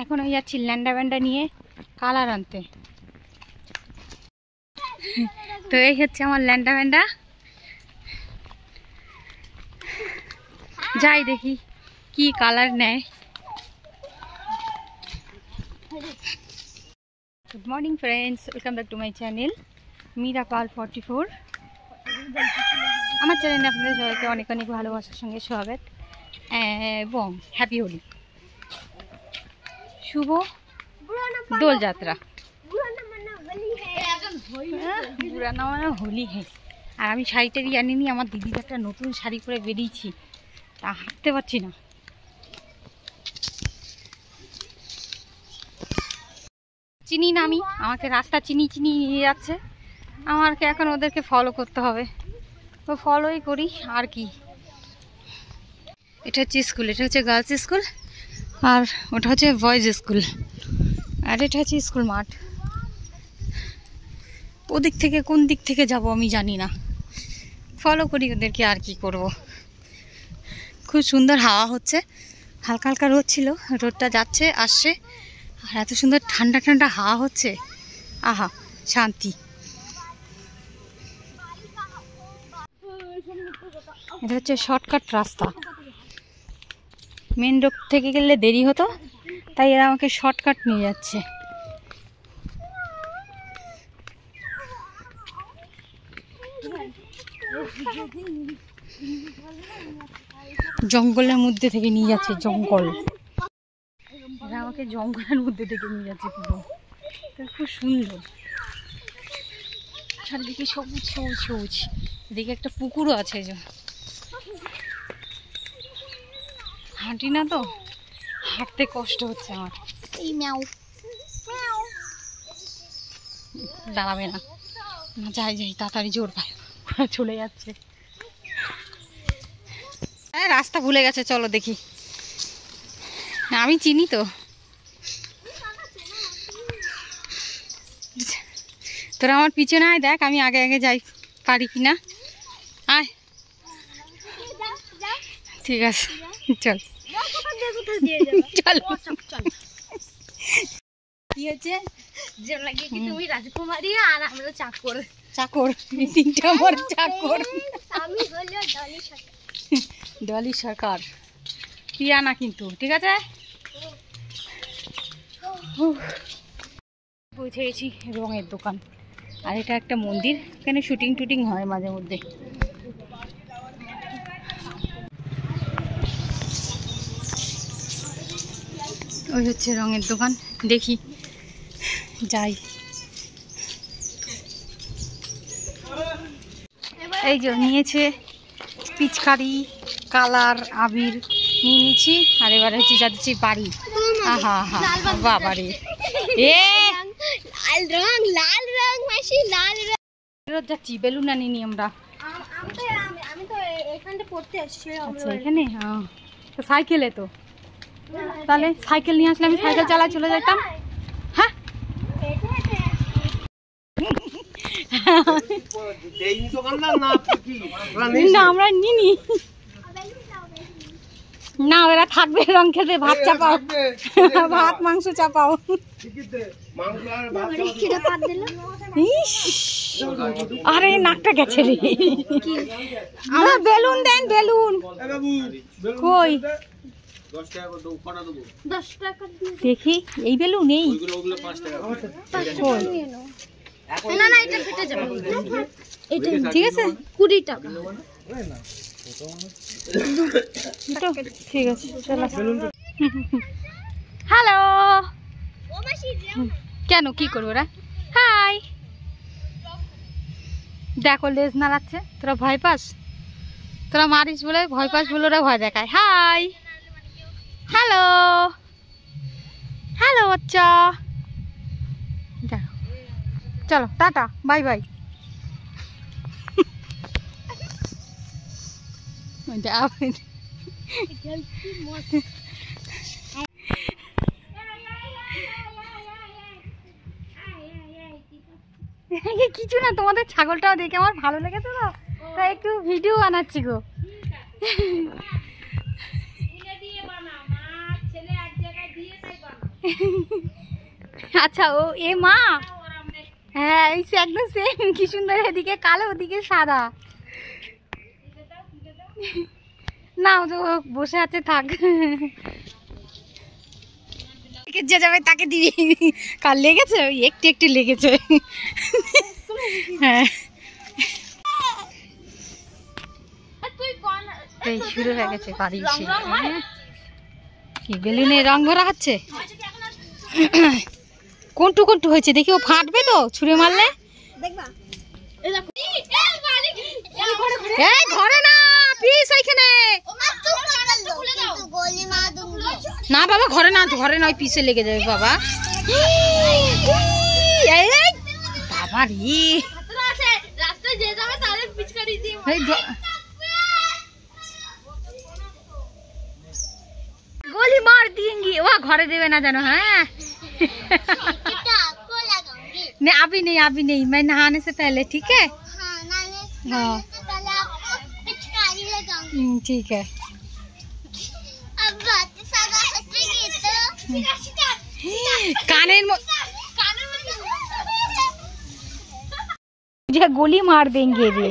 এখন আমি যাচ্ছি ল্যান্ডা ব্যান্ডা নিয়ে কালার আনতে। তো এই হচ্ছে আমার ল্যান্ডা ব্যান্ডা, যাই দেখি কি কালার নেয়। Good morning friends, welcome back to my channel Meera Pal 44। আমার চ্যানেলে আপনাদের সবাইকে অনেক অনেক ভালোবাসার সঙ্গে স্বাগত এবং হ্যাপি হোলি, শুভ দোলযাত্রা। পুরানা মানে হোলি হ্যাঁ। আর আমি শাড়িটারই আনিনি, আমার দিদির একটা নতুন শাড়ি পরে বেরিয়েছি, তা হাঁটতে পারছি না। চিনি না আমি, আমাকে রাস্তা চিনি নিয়ে যাচ্ছে, আমাকে এখন ওদেরকে ফলো করতে হবে, তো ফলোই করি আর কি। এটা হচ্ছে স্কুল, এটা হচ্ছে গার্লস স্কুল, আর ওটা হচ্ছে বয়েজ স্কুল, আর এটা হচ্ছে স্কুল মাঠ। ওদিক থেকে কোন দিক থেকে যাব আমি জানি না, ফলো করি ওদেরকে আর কি করব। খুব সুন্দর হাওয়া হচ্ছে, হালকা হালকা রোদ ছিল, রোদটা যাচ্ছে আসছে, আর এত সুন্দর ঠান্ডা ঠান্ডা হাওয়া হচ্ছে, আহা শান্তি। এটা হচ্ছে শর্টকাট রাস্তা, মেন রোড থেকে গেলে দেরি হতো, তাই এরা আমাকে শর্টকাট নিয়ে যাচ্ছে। জঙ্গলের মধ্যে থেকে নিয়ে যাচ্ছে, জঙ্গল, এরা আমাকে জঙ্গলের মধ্যে থেকে নিয়ে যাচ্ছে পুরো, খুব সুন্দর। চারদিকে সবুজ সবুজ সবুজ, এদিকে একটা পুকুরও আছে। হাঁটি না তো, হাঁটতে কষ্ট হচ্ছে আমার। এই ম্যাও দাঁড়াবে না, যাই যাই তাড়াতাড়ি, জোর পায় চলে যাচ্ছে। হ্যাঁ রাস্তা ভুলে গেছে, চলো দেখি। আমি চিনি তো, তোরা আমার পিছনে আয়, দেখ আমি আগে আগে যাই পারি কিনা। আয় ঠিক আছে, চল কি হচ্ছে, তুমি রাজকুমারী আর আমরা চাকর। চাকর তিনটা আমার চাকর। আমি হলো ডলি সরকার, পিয়া না কিন্তু, ঠিক আছে। পৌঁছে গেছি রঙের দোকান, আর এটা একটা মন্দির, এখানে শুটিং টুটিং হয় মাঝে মধ্যে। ওই হচ্ছে রঙের দোকান, দেখি যাই। এই যে নিয়েছে পিচকারি, কালার, আবির নিয়ে নিচ্ছি, আর এবার হচ্ছে যাচ্ছি বাড়ি। আহা হা বাবারে, এ লাল রং, লাল রং মাসি, লাল রং। যাচ্ছি বেলুন আনিনি আমরা, আমি তো এখানটা পড়তে আসছি। আচ্ছা এখানে, হ্যাঁ তো সাইকেলে তো, তাহলে সাইকেল নিয়ে আসলে আমি সাইকেল চালায় চলে যেতাম। হ্যাঁ না আমরা নিনি না, ওরা থাকবে রং খেতে, ভাত চাপাও, ভাত মাংস চাপাও। আরে নাকটা গেছে রে, বেলুন দেন, বেলুন কই দেখি, এই বেলুন এই ঠিক আছে 20 টাকা, ঠিক আছে চলো। হ্যালো, কেন কি করবো ওরা? হাই, দেখো লেজ নাড়াচ্ছে, তোরা ভয় পাস? তোরা মারিস বলে ভয় পাস বলে ওরা ভয় দেখায়। হাই, হ্যালো, হ্যালো বাচ্চা, দেখো চলো টাটা বাই বাই। কিছু না, তোমাদের ছাগলটাও দেখে আমার ভালো লেগেছে তো, তাই একটু ভিডিও বানাচ্ছি গো। আচ্ছা ও এ মা, হ্যাঁ এই একদম সেম, কি সুন্দর, এদিকে কালো ওদিকে সাদা। না ও তো বসে আছে, থাক, যে যাবে তাকে দিবি। কার লেগেছে? ওই একটু একটু লেগেছে। হ্যাঁ শুরু হয়ে গেছে বাড়ি। কি বেলুনে রং ভরা হচ্ছে? কোনটু কোনটু হয়েছে দেখি, ও ফাটবে তো ছুঁড়ে মারলে। এই ঘরে না, পিস এইখানে না বাবা, ঘরে না, ঘরে নয়, পিসে লেগে যাবে বাবা। বাবা রে, गोली मार देंगी, वह घरे देवे ना जानो। हाँ नहीं अभी नहीं, अभी नहीं, मैं नहाने से पहले, ठीक है? हाँ ठीक है। काने मुझे गोली मार देंगे रे।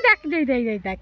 देख देख देख देख